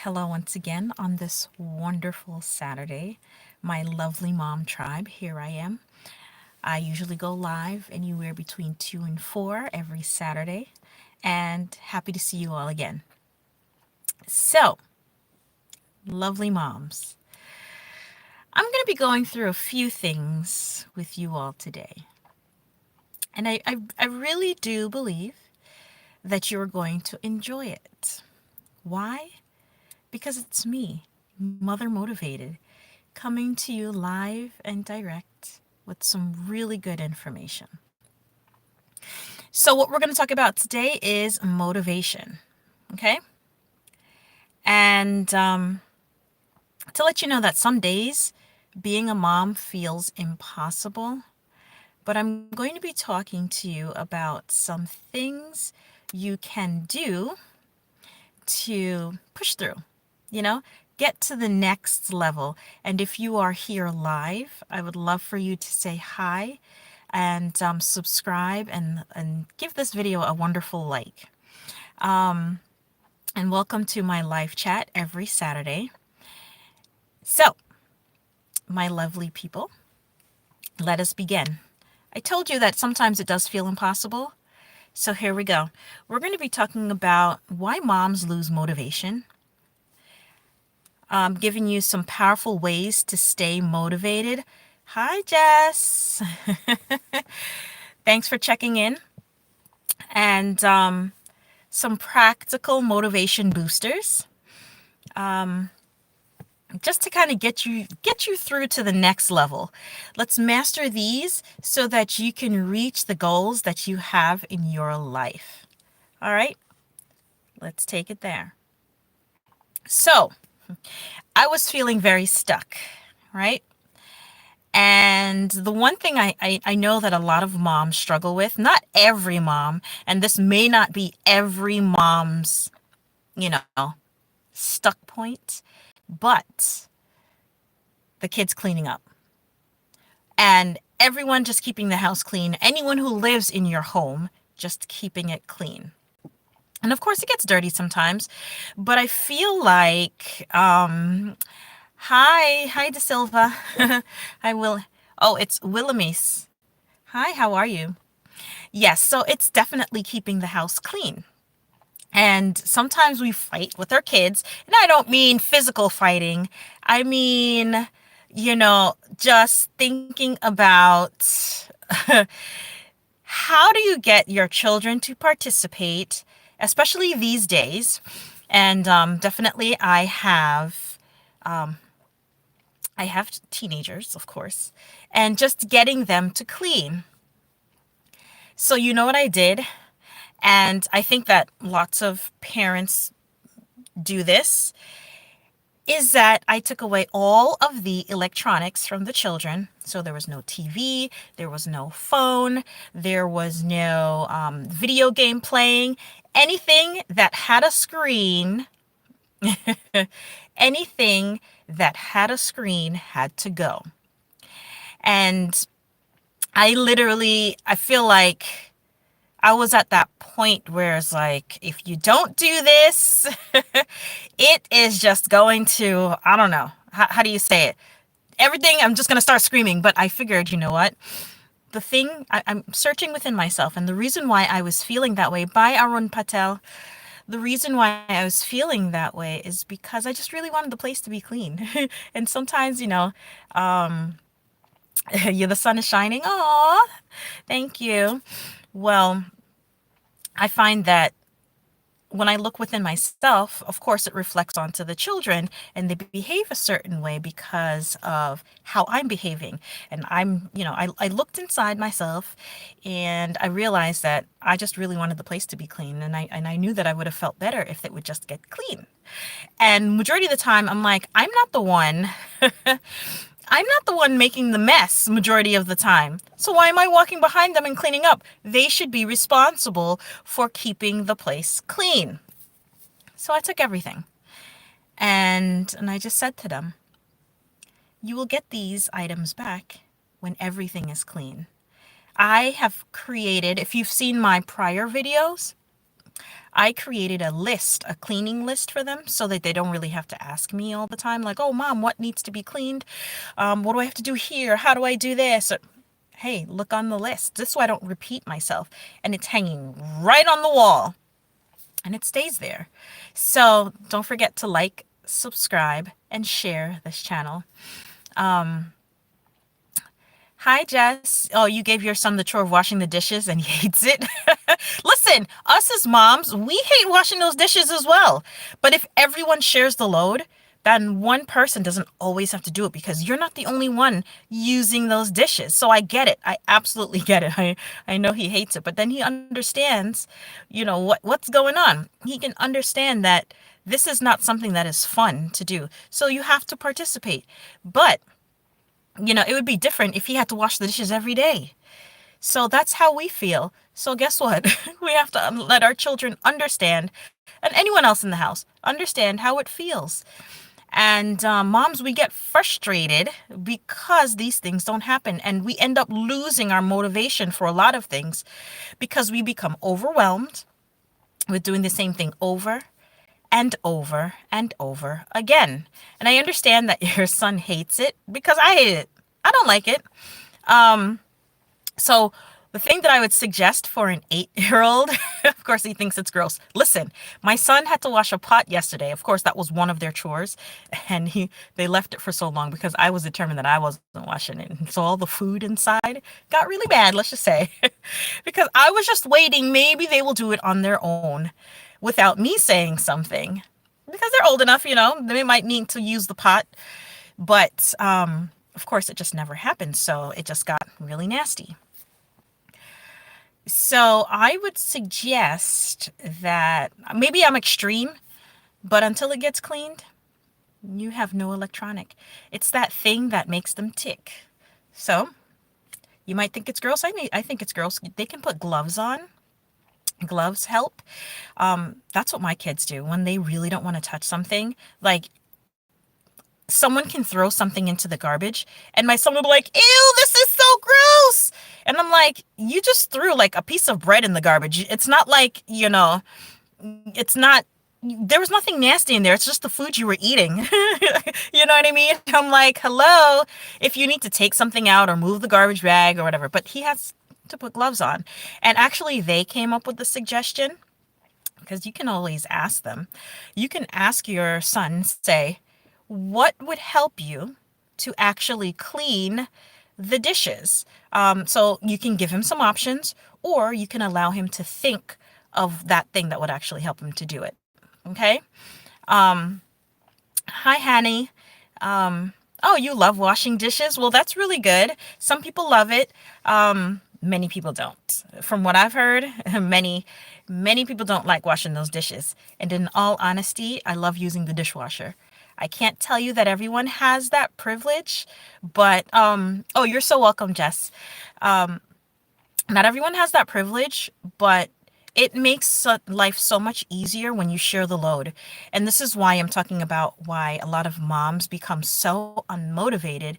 Hello, once again on this wonderful Saturday. My lovely mom tribe, here I am. I usually go live anywhere between 2 and 4 every Saturday, and happy to see you all again. So, lovely moms, I'm going to be going through a few things with you all today. And I really do believe that you're going to enjoy it. Why? Because it's me, Mother Motivated, coming to you live and direct with some really good information. So, what we're going to talk about today is motivation. Okay? And to let you know that some days being a mom feels impossible, but I'm going to be talking to you about some things you can do to push through, you know, get to the next level. And if you are here live, I would love for you to say hi and subscribe and give this video a wonderful like. And welcome to my live chat every Saturday. So, my lovely people, let us begin. I told you that sometimes it does feel impossible. So here we go. We're going to be talking about why moms lose motivation, giving you some powerful ways to stay motivated. Hi, Jess. Thanks for checking in. And some practical motivation boosters, just to kind of get you through to the next level. Let's master these so that you can reach the goals that you have in your life. All right, let's take it there. So, I was feeling very stuck, right? And the one thing I know that a lot of moms struggle with, not every mom, and this may not be every mom's, you know, stuck point, but the kids cleaning up and everyone just keeping the house clean. Anyone who lives in your home, just keeping it clean. And of course, it gets dirty sometimes, but I feel like, hi, De Silva. I will. Oh, it's Willamise. Hi, how are you? Yes, so it's definitely keeping the house clean. And sometimes we fight with our kids. And I don't mean physical fighting. I mean, just thinking about how do you get your children to participate, especially these days. And definitely I have teenagers, of course, and just getting them to clean. So you know what I did? And I think that lots of parents do this, is that I took away all of the electronics from the children. So there was no TV, there was no phone, there was no video game playing. Anything that had a screen, anything that had a screen had to go. And I feel like I was at that point where it's like, if you don't do this, it is just going to, I don't know, how do you say it? Everything, I'm just going to start screaming. But I figured, you know what? I'm searching within myself. And the reason why I was feeling that way, by Arun Patel, the reason why I was feeling that way is because I just really wanted the place to be clean. And sometimes, yeah, the sun is shining. Aw, thank you. Well, I find that when I look within myself, of course, it reflects onto the children and they behave a certain way because of how I'm behaving. And I looked inside myself and I realized that I just really wanted the place to be clean. And I knew that I would have felt better if it would just get clean. And majority of the time, I'm like, I'm not the one. I'm not the one making the mess majority of the time. So why am I walking behind them and cleaning up? They should be responsible for keeping the place clean. So I took everything. And I just said to them, you will get these items back when everything is clean. I have created, if you've seen my prior videos, I created a list, a cleaning list for them so that they don't really have to ask me all the time, like, oh, mom, what needs to be cleaned? What do I have to do here? How do I do this? Or, hey, look on the list. This way I don't repeat myself. And it's hanging right on the wall and it stays there. So don't forget to like, subscribe, and share this channel. Hi, Jess. Oh, you gave your son the chore of washing the dishes and he hates it. Listen, us as moms, we hate washing those dishes as well. But if everyone shares the load, then one person doesn't always have to do it because you're not the only one using those dishes. So I get it. I absolutely get it. I know he hates it, but then he understands, what's going on. He can understand that this is not something that is fun to do. So you have to participate. But it would be different if he had to wash the dishes every day. So that's how we feel. So guess what? We have to let our children understand, and anyone else in the house, understand how it feels. And moms, we get frustrated because these things don't happen. And we end up losing our motivation for a lot of things because we become overwhelmed with doing the same thing over and over and over again. And I understand that your son hates it because I hate it. I don't like it. So the thing that I would suggest for an 8-year-old, of course he thinks it's gross. Listen, my son had to wash a pot yesterday. Of course, that was one of their chores. And they left it for so long because I was determined that I wasn't washing it. And so all the food inside got really bad, let's just say. Because I was just waiting. Maybe they will do it on their own without me saying something. Because they're old enough, they might need to use the pot. But of course, it just never happened. So it just got really nasty. So I would suggest that maybe I'm extreme, but until it gets cleaned, you have no electronic. It's that thing that makes them tick. So you might think it's gross. I think it's gross. They can put gloves on. Gloves help. That's what my kids do when they really don't want to touch something. Like, someone can throw something into the garbage and my son will be like, ew, this is so gross. And I'm like, you just threw like a piece of bread in the garbage. It's not like, it's not, there was nothing nasty in there. It's just the food you were eating. You know what I mean? I'm like, hello, if you need to take something out or move the garbage bag or whatever, but he has to put gloves on. And actually they came up with the suggestion because you can always ask them. You can ask your son, say, what would help you to actually clean the dishes? So you can give him some options, or you can allow him to think of that thing that would actually help him to do it. Okay? Hi, Hanny. Oh, you love washing dishes? Well, that's really good. Some people love it. Many people don't. From what I've heard, many people don't like washing those dishes. And in all honesty, I love using the dishwasher. I can't tell you that everyone has that privilege, but oh, you're so welcome, Jess. Not everyone has that privilege, but it makes life so much easier when you share the load. And this is why I'm talking about why a lot of moms become so unmotivated,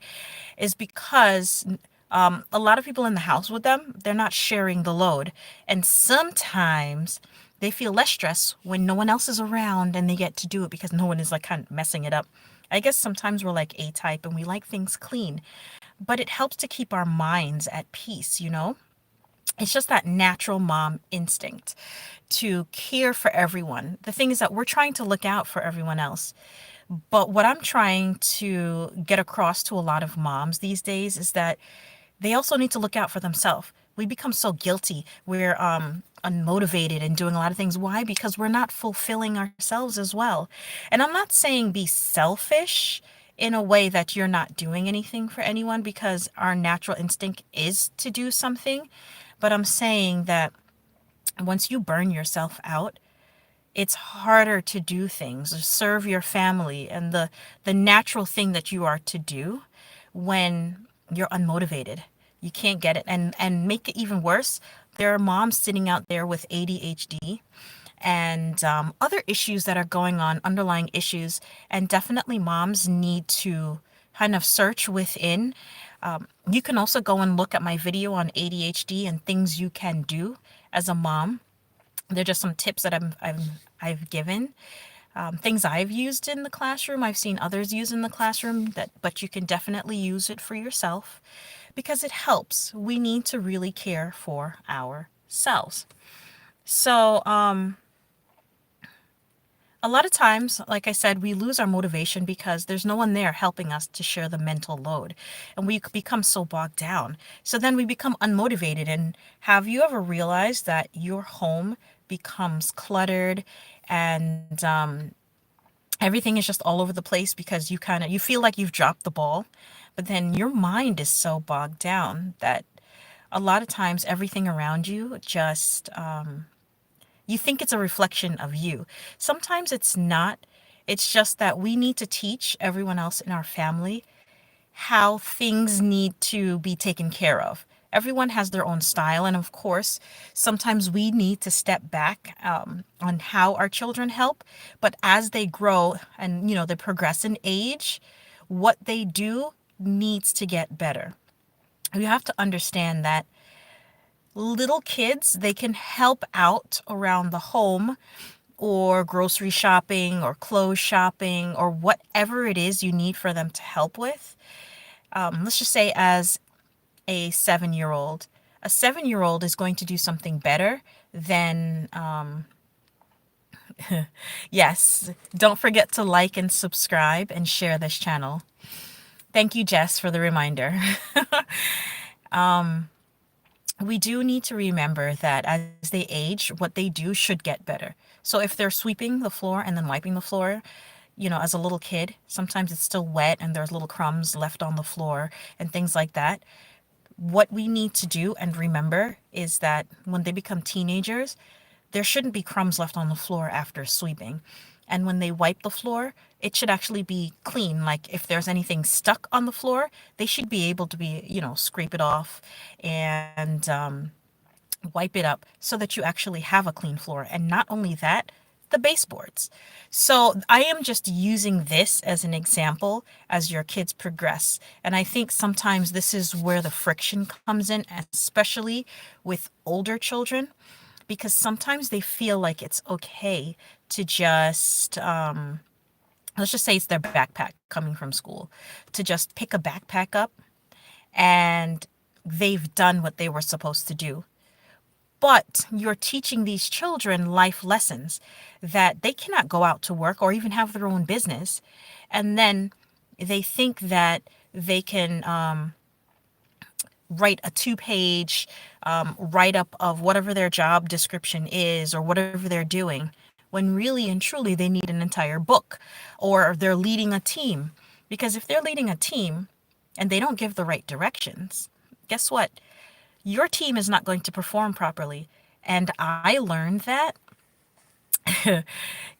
is because a lot of people in the house with them, they're not sharing the load. And sometimes they feel less stress when no one else is around and they get to do it because no one is like kind of messing it up. I guess sometimes we're like A-type and we like things clean, but it helps to keep our minds at peace, It's just that natural mom instinct to care for everyone. The thing is that we're trying to look out for everyone else. But what I'm trying to get across to a lot of moms these days is that they also need to look out for themselves. We become so guilty. We're unmotivated and doing a lot of things. Why? Because we're not fulfilling ourselves as well. And I'm not saying be selfish in a way that you're not doing anything for anyone, because our natural instinct is to do something. But I'm saying that once you burn yourself out, it's harder to do things, to serve your family and the natural thing that you are to do when you're unmotivated. You can't get it. And make it even worse, there are moms sitting out there with ADHD and other issues that are going on, underlying issues. And definitely moms need to kind of search within. You can also go and look at my video on ADHD and things you can do as a mom They're just some tips that I've given, things I've used in the classroom. I've seen others use in the classroom that, but you can definitely use it for yourself because it helps. We need to really care for ourselves. So, a lot of times, like I said, we lose our motivation because there's no one there helping us to share the mental load. And we become so bogged down. So then we become unmotivated. And have you ever realized that your home becomes cluttered and everything is just all over the place because you feel like you've dropped the ball, but then your mind is so bogged down that a lot of times everything around you just you think it's a reflection of you. Sometimes it's not. It's just that we need to teach everyone else in our family how things need to be taken care of. Everyone has their own style, and of course, sometimes we need to step back on how our children help. But as they grow and they progress in age, what they do needs to get better. You have to understand that little kids, they can help out around the home or grocery shopping or clothes shopping or whatever it is you need for them to help with. Let's just say, as a 7 year old, a 7 year old is going to do something better than, yes, don't forget to like and subscribe and share this channel. Thank you, Jess, for the reminder. We do need to remember that as they age, what they do should get better. So if they're sweeping the floor and then wiping the floor, as a little kid, sometimes it's still wet and there's little crumbs left on the floor and things like that. What we need to do and remember is that when they become teenagers, there shouldn't be crumbs left on the floor after sweeping. And when they wipe the floor, it should actually be clean. Like if there's anything stuck on the floor, they should be able to scrape it off and wipe it up so that you actually have a clean floor. And not only that, the baseboards. So I am just using this as an example as your kids progress. And I think sometimes this is where the friction comes in, especially with older children, because sometimes they feel like it's okay to just, let's just say it's their backpack coming from school, to just pick a backpack up and they've done what they were supposed to do. But you're teaching these children life lessons that they cannot go out to work or even have their own business. And then they think that they can write a 2 page write up of whatever their job description is or whatever they're doing, when really and truly they need an entire book, or they're leading a team. Because if they're leading a team and they don't give the right directions, guess what? Your team is not going to perform properly. And I learned that,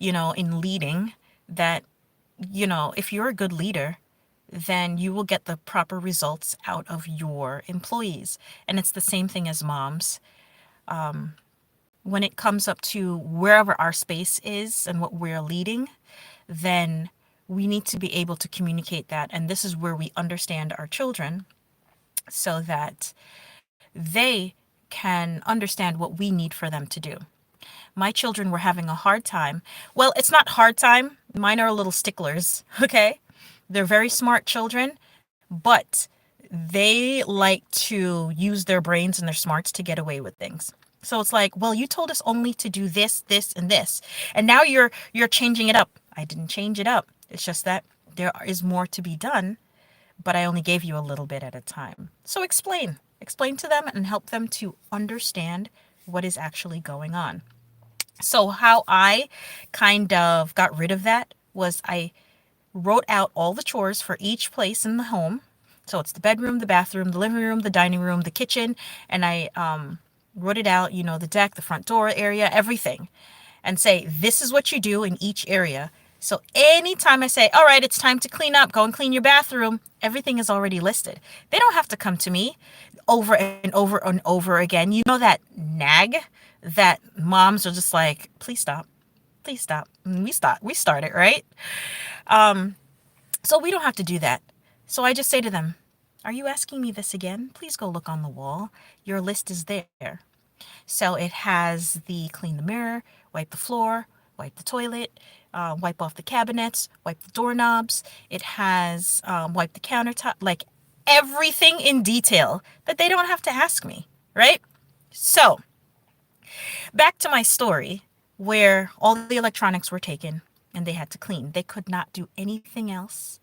in leading, that, if you're a good leader, then you will get the proper results out of your employees. And it's the same thing as moms. When it comes up to wherever our space is and what we're leading, then we need to be able to communicate that. And this is where we understand our children so that they can understand what we need for them to do. My children were having a hard time. Well, it's not hard time. Mine are little sticklers, okay? They're very smart children, but they like to use their brains and their smarts to get away with things. So it's like, well, you told us only to do this, this, and this, and now you're changing it up. I didn't change it up. It's just that there is more to be done, but I only gave you a little bit at a time. So explain to them and help them to understand what is actually going on. So how I kind of got rid of that was I wrote out all the chores for each place in the home. So it's the bedroom, the bathroom, the living room, the dining room, the kitchen, and I wrote it out, the deck, the front door area, everything, and say, this is what you do in each area. So anytime I say, all right, it's time to clean up, go and clean your bathroom, everything is already listed. They don't have to come to me over and over and over again. You know that nag that moms are just like, please stop, please stop. And we start it, right? So we don't have to do that. So I just say to them, are you asking me this again? Please go look on the wall. Your list is there. So it has the clean the mirror, wipe the floor, wipe the toilet, wipe off the cabinets, wipe the doorknobs. It has wipe the countertop, like everything in detail that they don't have to ask me, right? So back to my story where all the electronics were taken and they had to clean. They could not do anything else.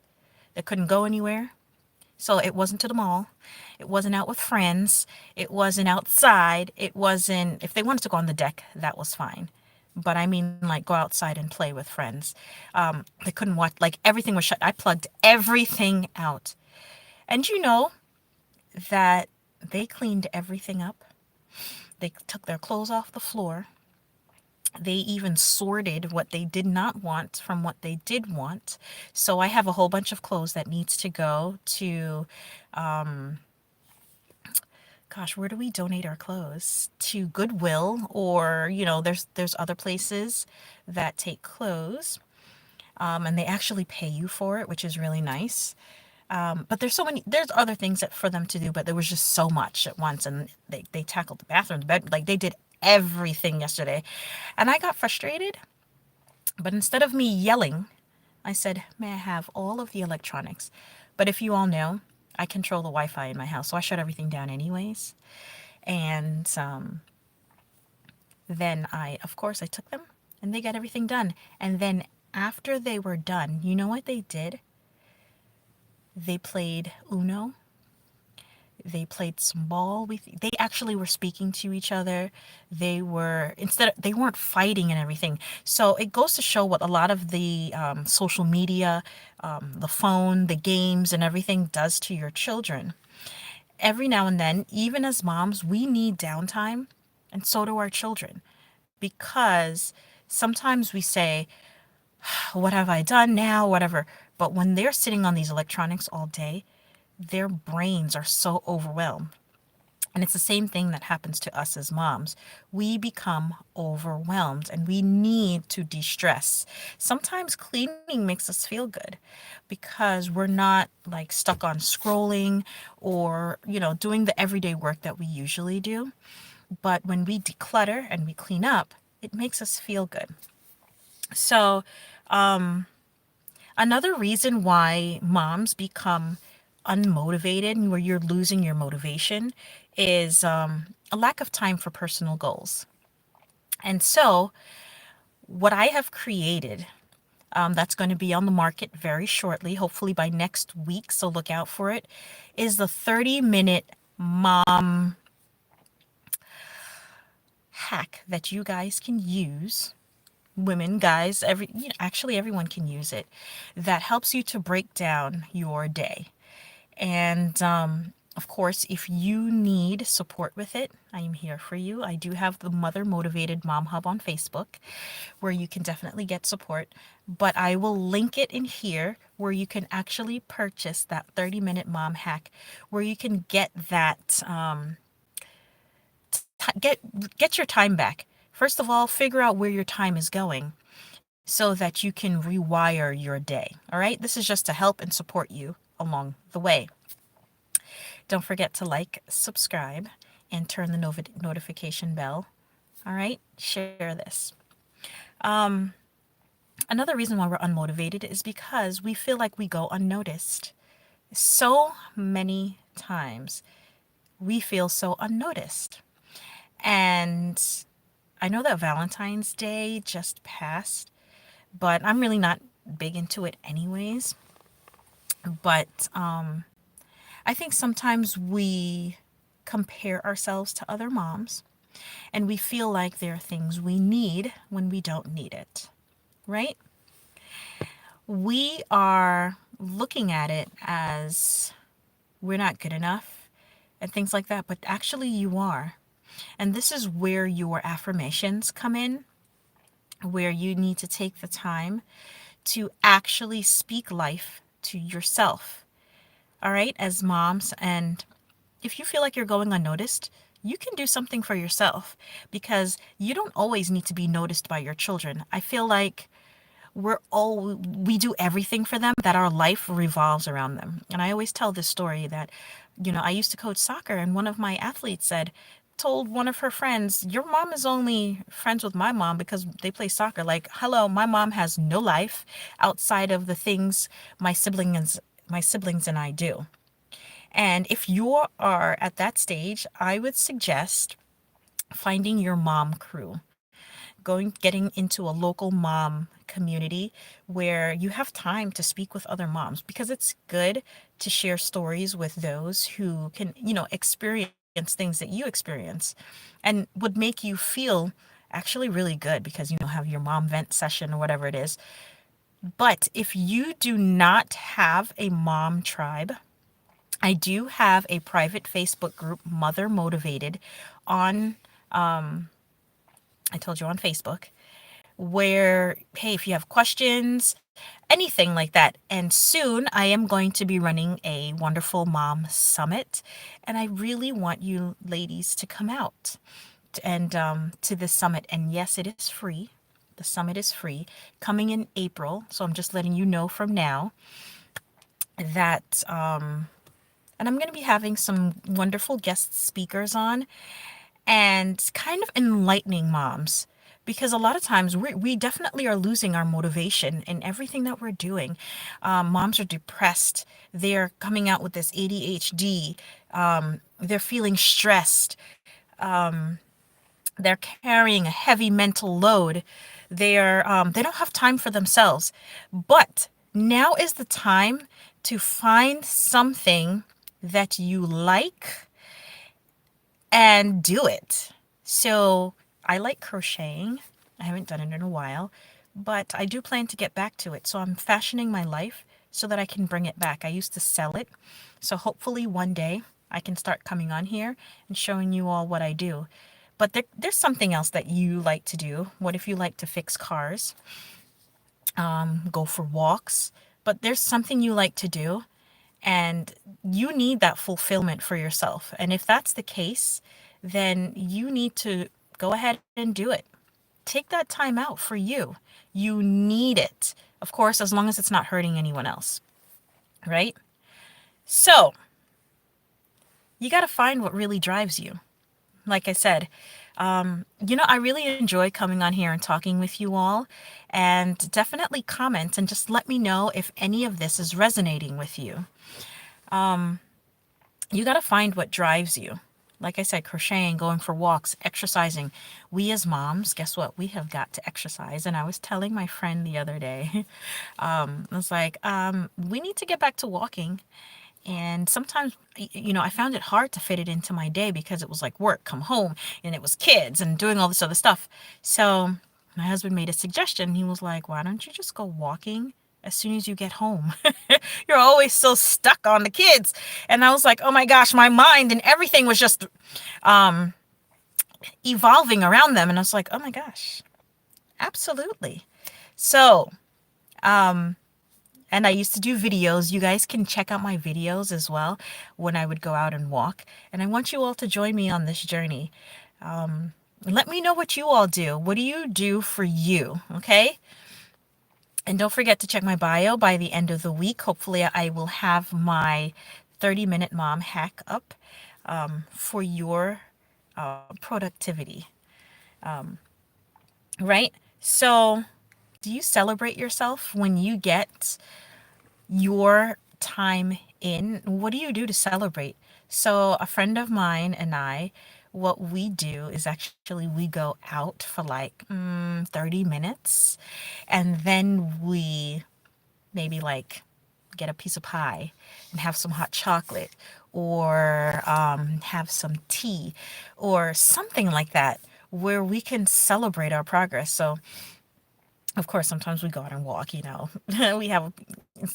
They couldn't go anywhere. So it wasn't to the mall. It wasn't out with friends. It wasn't outside. It wasn't, if they wanted to go on the deck, that was fine. But I mean, like, go outside and play with friends. They couldn't watch, like, everything was shut. I plugged everything out. And you know that they cleaned everything up. They took their clothes off the floor. They even sorted what they did not want from what they did want. So I have a whole bunch of clothes that needs to go to, gosh, where do we donate our clothes? To Goodwill, or there's other places that take clothes, and they actually pay you for it, which is really nice. But there's other things that for them to do, but there was just so much at once, and they tackled the bathroom, the bed, like they did everything yesterday. And I got frustrated, but instead of me yelling, I said, may I have all of the electronics? But if you all know, I control the Wi-Fi in my house, so I shut everything down anyways. And then of course, I took them and they got everything done. And then after they were done, you know what they did? They played Uno. They played some ball. They actually were speaking to each other. They weren't fighting and everything. So it goes to show what a lot of the social media, the phone, the games, and everything does to your children. Every now and then, even as moms, we need downtime, and so do our children, because sometimes we say, what have I done now? Whatever. But when they're sitting on these electronics all day, their brains are so overwhelmed. And it's the same thing that happens to us as moms. We become overwhelmed and we need to de stress. Sometimes cleaning makes us feel good because we're not like stuck on scrolling or, doing the everyday work that we usually do. But when we declutter and we clean up, it makes us feel good. So, another reason why moms become unmotivated, where you're losing your motivation, is a lack of time for personal goals. And so, what I have created, that's going to be on the market very shortly, hopefully by next week, so look out for it, is the 30-minute mom hack that you guys can use. Women, guys, actually everyone can use it. That helps you to break down your day. And of course, if you need support with it, I am here for you. I do have the Mother Motivated Mom Hub on Facebook where you can definitely get support. But I will link it in here where you can actually purchase that 30-minute mom hack, where you can get that, get your time back. First of all, figure out where your time is going so that you can rewire your day. All right? This is just to help and support you along the way. Don't forget to like, subscribe, and turn the notification bell. All right? Share this. Another reason why we're unmotivated is because we feel like we go unnoticed. So many times we feel so unnoticed. And I know that Valentine's Day just passed, but I'm really not big into it anyways. But I think sometimes we compare ourselves to other moms and we feel like there are things we need when we don't need it, right? We are looking at it as we're not good enough and things like that, but actually you are. And this is where your affirmations come in, where you need to take the time to actually speak life to yourself. All right, as moms. And if you feel like you're going unnoticed, you can do something for yourself because you don't always need to be noticed by your children. I feel like we do everything for them, that our life revolves around them. And I always tell this story that, I used to coach soccer and one of my athletes said, told one of her friends, your mom is only friends with my mom because they play soccer. Like, hello, my mom has no life outside of the things my siblings my siblings and I do. And if you are at that stage, I would suggest finding your mom crew, getting into a local mom community where you have time to speak with other moms, because it's good to share stories with those who can, experience things that you experience and would make you feel actually really good because, have your mom vent session or whatever it is. But if you do not have a mom tribe, I do have a private Facebook group, Mother Motivated, on, I told you, on Facebook, where, hey, if you have questions, anything like that. And soon I am going to be running a Wonderful Mom Summit. And I really want you ladies to come out and to this summit. And yes, it is free. The summit is free, coming in April. So I'm just letting you know from now that, and I'm going to be having some wonderful guest speakers on and kind of enlightening moms, because a lot of times we definitely are losing our motivation in everything that we're doing. Moms are depressed. They're coming out with this ADHD. They're feeling stressed. They're carrying a heavy mental load. They don't have time for themselves. But now is the time to find something that you like and do it. So I like crocheting. I haven't done it in a while, but I do plan to get back to it. So I'm fashioning my life so that I can bring it back. I used to sell it. So hopefully one day I can start coming on here and showing you all what I do. But there's something else that you like to do. What if you like to fix cars, go for walks? But there's something you like to do, and you need that fulfillment for yourself. And if that's the case, then you need to go ahead and do it. Take that time out for you. You need it. Of course, as long as it's not hurting anyone else, right? So, you got to find what really drives you. Like I said, I really enjoy coming on here and talking with you all. And definitely comment and just let me know if any of this is resonating with you. You got to find what drives you. Like I said, crocheting, going for walks, exercising. We as moms, guess what? We have got to exercise. And I was telling my friend the other day, I was like, we need to get back to walking. And sometimes, I found it hard to fit it into my day because it was like work, come home, and it was kids and doing all this other stuff. So my husband made a suggestion. He was like, why don't you just go walking as soon as you get home? You're always so stuck on the kids. And I was like, oh my gosh, my mind and everything was just evolving around them. And I was like, oh my gosh, absolutely. So, and I used to do videos. You guys can check out my videos as well when I would go out and walk. And I want you all to join me on this journey. Let me know what you all do. What do you do for you? Okay. And don't forget to check my bio by the end of the week. Hopefully, I will have my 30-minute mom hack up for your productivity. Right? So, do you celebrate yourself when you get your time in? What do you do to celebrate? So, a friend of mine and I, what we do is actually we go out for like 30 minutes, and then we maybe like get a piece of pie and have some hot chocolate, or have some tea or something like that, where we can celebrate our progress. So of course, sometimes we go out and walk, we have a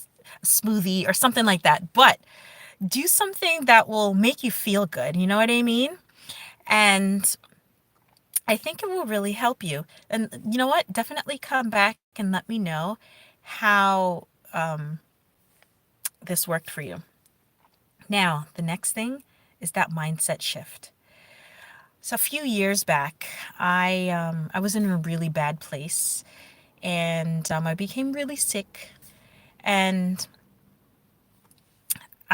smoothie or something like that. But do something that will make you feel good. You know what I mean? And I think it will really help you. And you know what? Definitely come back and let me know how this worked for you. Now, the next thing is that mindset shift. So a few years back, I was in a really bad place, and I became really sick, and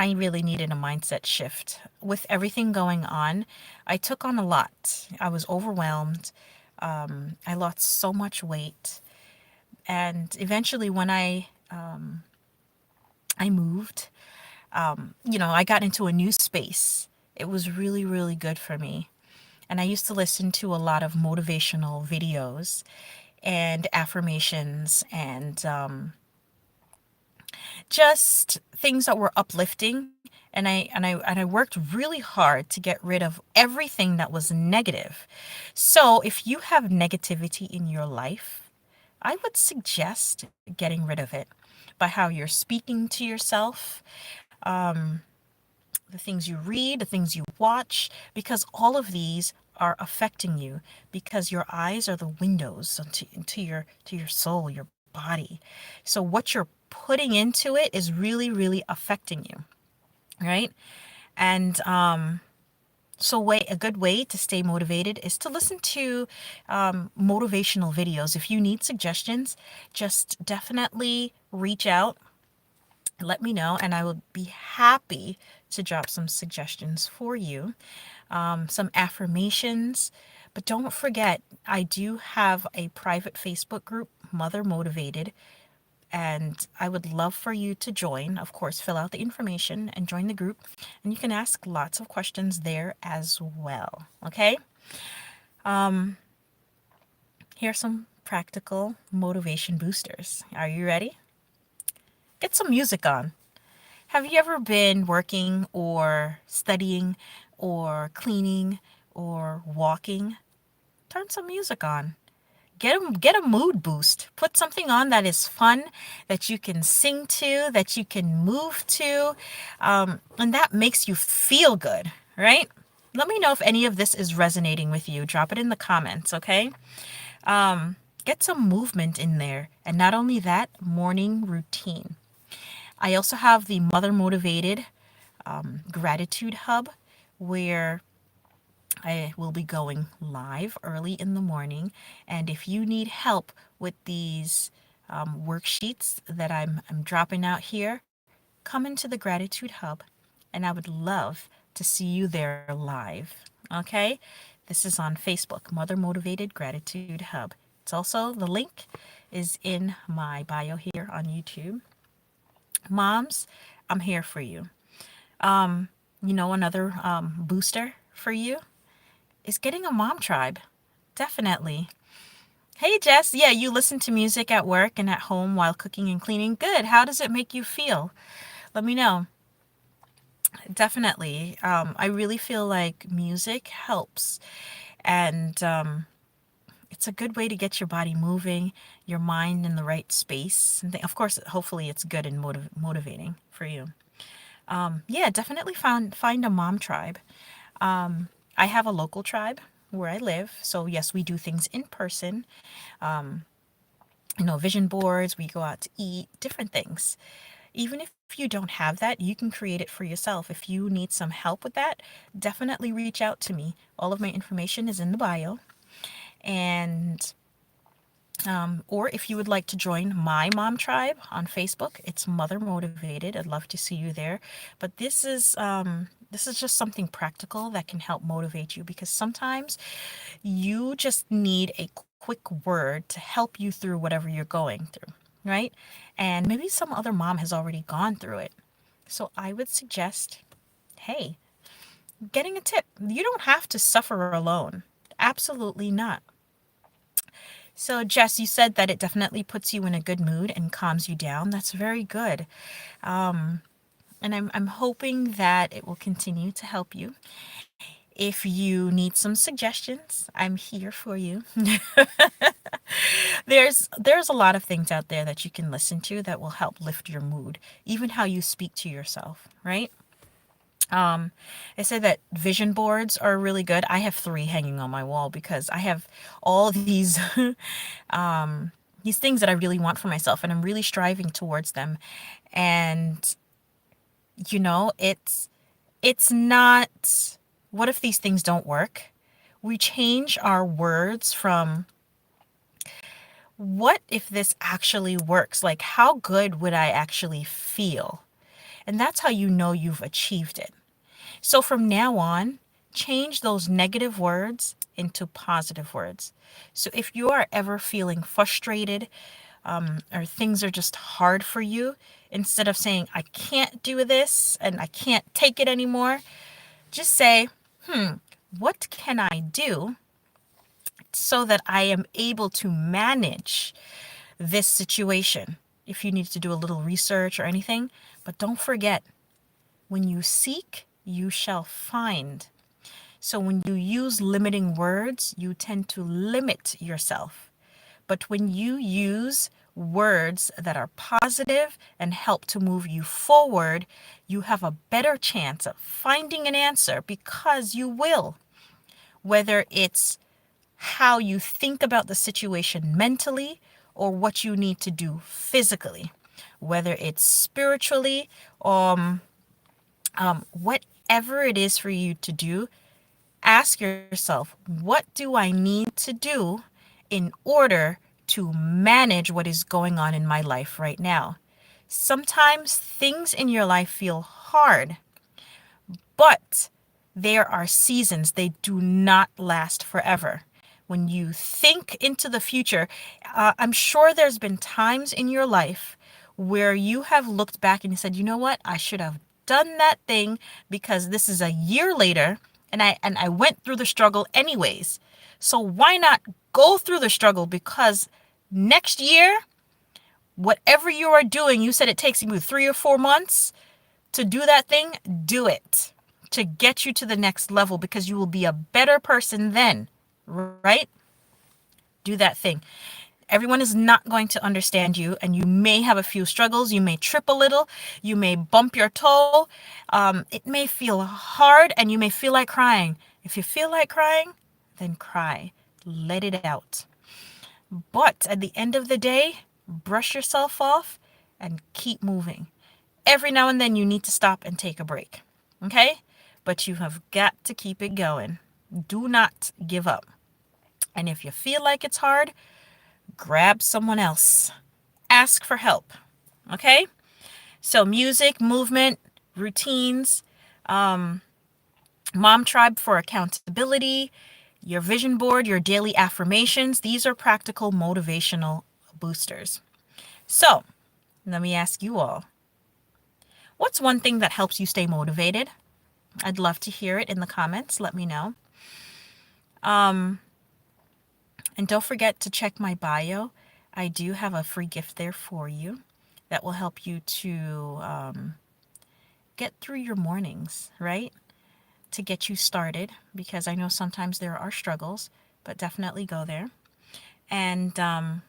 I really needed a mindset shift. With everything going on, I took on a lot. I was overwhelmed. I lost so much weight. And eventually, when I moved, I got into a new space. It was really, really good for me. And I used to listen to a lot of motivational videos and affirmations and just things that were uplifting. And I worked really hard to get rid of everything that was negative. So if you have negativity in your life, I would suggest getting rid of it by how you're speaking to yourself, the things you read, the things you watch, because all of these are affecting you because your eyes are the windows into your soul, your body. So what you're putting into it is really, really affecting you, right? And a good way to stay motivated is to listen to motivational videos. If you need suggestions, just definitely reach out, let me know, and I will be happy to drop some suggestions for you, some affirmations. But don't forget, I do have a private Facebook group, Mother Motivated, and I would love for you to join. Of course, fill out the information and join the group, and you can ask lots of questions there as well. Okay? Here's some practical motivation boosters. Are you ready? Get some music on. Have you ever been working or studying or cleaning or walking? Turn some music on. Get a mood boost. Put something on that is fun, that you can sing to, that you can move to, and that makes you feel good, right? Let me know if any of this is resonating with you. Drop it in the comments, okay? Get some movement in there. And not only that, morning routine. I also have the Mother Motivated Gratitude Hub where I will be going live early in the morning. And if you need help with these worksheets that I'm dropping out here, come into the Gratitude Hub and I would love to see you there live. Okay? This is on Facebook, Mother Motivated Gratitude Hub. It's also, the link is in my bio here on YouTube. Moms, I'm here for you. Another booster for you is getting a mom tribe. Definitely. Hey, Jess. Yeah, you listen to music at work and at home while cooking and cleaning. Good. How does it make you feel? Let me know. Definitely. I really feel like music helps. And it's a good way to get your body moving, your mind in the right space. And of course, hopefully, it's good and motivating for you. Yeah, definitely find a mom tribe. I have a local tribe where I live. So, yes, we do things in person, vision boards, we go out to eat, different things. Even if you don't have that, you can create it for yourself. If you need some help with that, definitely reach out to me. All of my information is in the bio. And or if you would like to join my mom tribe on Facebook, it's Mother Motivated. I'd love to see you there. But this is just something practical that can help motivate you because sometimes you just need a quick word to help you through whatever you're going through, right? And maybe some other mom has already gone through it. So I would suggest, hey, getting a tip. You don't have to suffer alone. Absolutely not. So, Jess, you said that it definitely puts you in a good mood and calms you down. That's very good. And I'm hoping that it will continue to help you. If you need some suggestions, I'm here for you. There's a lot of things out there that you can listen to that will help lift your mood, even how you speak to yourself, right? Um, I said that vision boards are really good. I have three hanging on my wall because I have all these these things that I really want for myself, and I'm really striving towards them. And it's not. What if these things don't work? We change our words from what if this actually works? Like, how good would I actually feel? And that's how you know you've achieved it. So from now on, change those negative words into positive words. So if you are ever feeling frustrated, or things are just hard for you, instead of saying, I can't do this and I can't take it anymore, just say, what can I do so that I am able to manage this situation? If you need to do a little research or anything, but don't forget, when you seek, you shall find. So when you use limiting words, you tend to limit yourself. But when you use words that are positive and help to move you forward, you have a better chance of finding an answer, because you will. Whether it's how you think about the situation mentally or what you need to do physically, whether it's spiritually, whatever it is for you to do, ask yourself, what do I need to do in order to manage what is going on in my life right now? Sometimes things in your life feel hard, but there are seasons. They do not last forever. When you think into the future, I'm sure there's been times in your life where you have looked back and you said, you know what, I should have done that thing, because this is a year later and I went through the struggle anyways. So why not go through the struggle? Because next year, whatever you are doing, you said it takes you 3 or 4 months to do that thing, do it to get you to the next level, because you will be a better person then, right? Do that thing. Everyone is not going to understand you, and you may have a few struggles. You may trip a little, you may bump your toe. It may feel hard, and you may feel like crying. If you feel like crying, then cry. Let it out. But at the end of the day, brush yourself off and keep moving. Every now and then you need to stop and take a break. Okay? But you have got to keep it going. Do not give up. And if you feel like it's hard, grab someone else. Ask for help. Okay? So, music, movement, routines, Mom Tribe for accountability, your vision board, your daily affirmations. These are practical motivational boosters. So, let me ask you all, what's one thing that helps you stay motivated? I'd love to hear it in the comments. Let me know. And don't forget to check my bio. I do have a free gift there for you that will help you to get through your mornings, right? To get you started, because I know sometimes there are struggles, but definitely go there. And and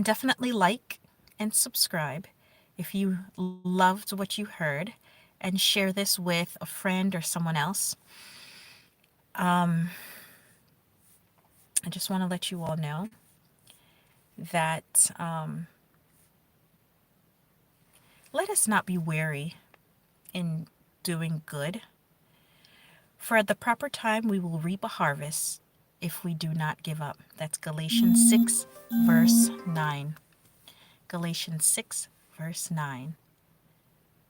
definitely like and subscribe if you loved what you heard, and share this with a friend or someone else. I just want to let you all know that let us not be weary in doing good, for at the proper time we will reap a harvest if we do not give up. That's Galatians 6, verse 9. Galatians 6, verse 9.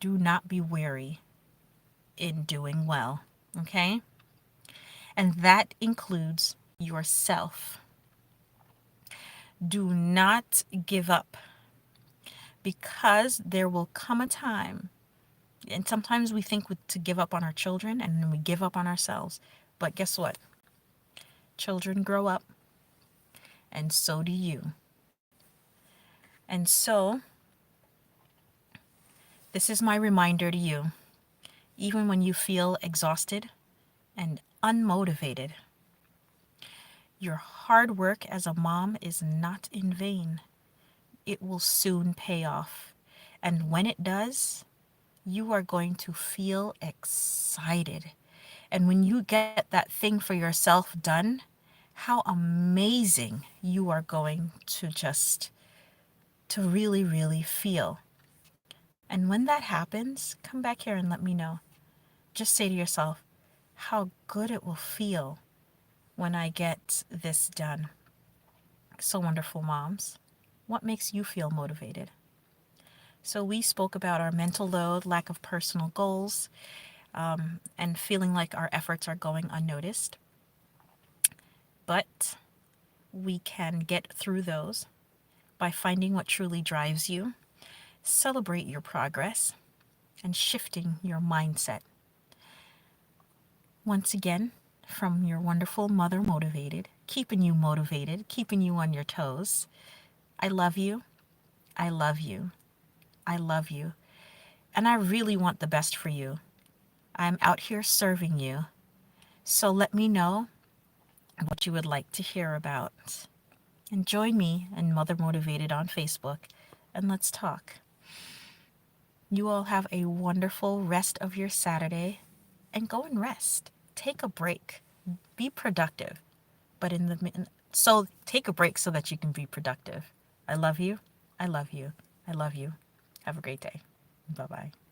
Do not be weary in doing well. Okay? And that includes yourself. Do not give up, because there will come a time, and sometimes we think to give up on our children, and then we give up on ourselves. But guess what? Children grow up, and so do you. And so, this is my reminder to you. Even when you feel exhausted and unmotivated, your hard work as a mom is not in vain. It will soon pay off. And when it does, you are going to feel excited. And when you get that thing for yourself done, how amazing you are going to to really, really feel. And when that happens, come back here and let me know. Just say to yourself, how good it will feel when I get this done. So wonderful, moms. What makes you feel motivated? So we spoke about our mental load, lack of personal goals, and feeling like our efforts are going unnoticed. But we can get through those by finding what truly drives you, celebrate your progress, and shifting your mindset. Once again, from your wonderful mother motivated, keeping you on your toes. I love you. I love you. I love you. And I really want the best for you. I'm out here serving you. So let me know what you would like to hear about. And join me and Mother Motivated on Facebook and let's talk. You all have a wonderful rest of your Saturday and go and rest. Take a break. Be productive. But so take a break so that you can be productive. I love you. I love you. I love you. Have a great day. Bye-bye.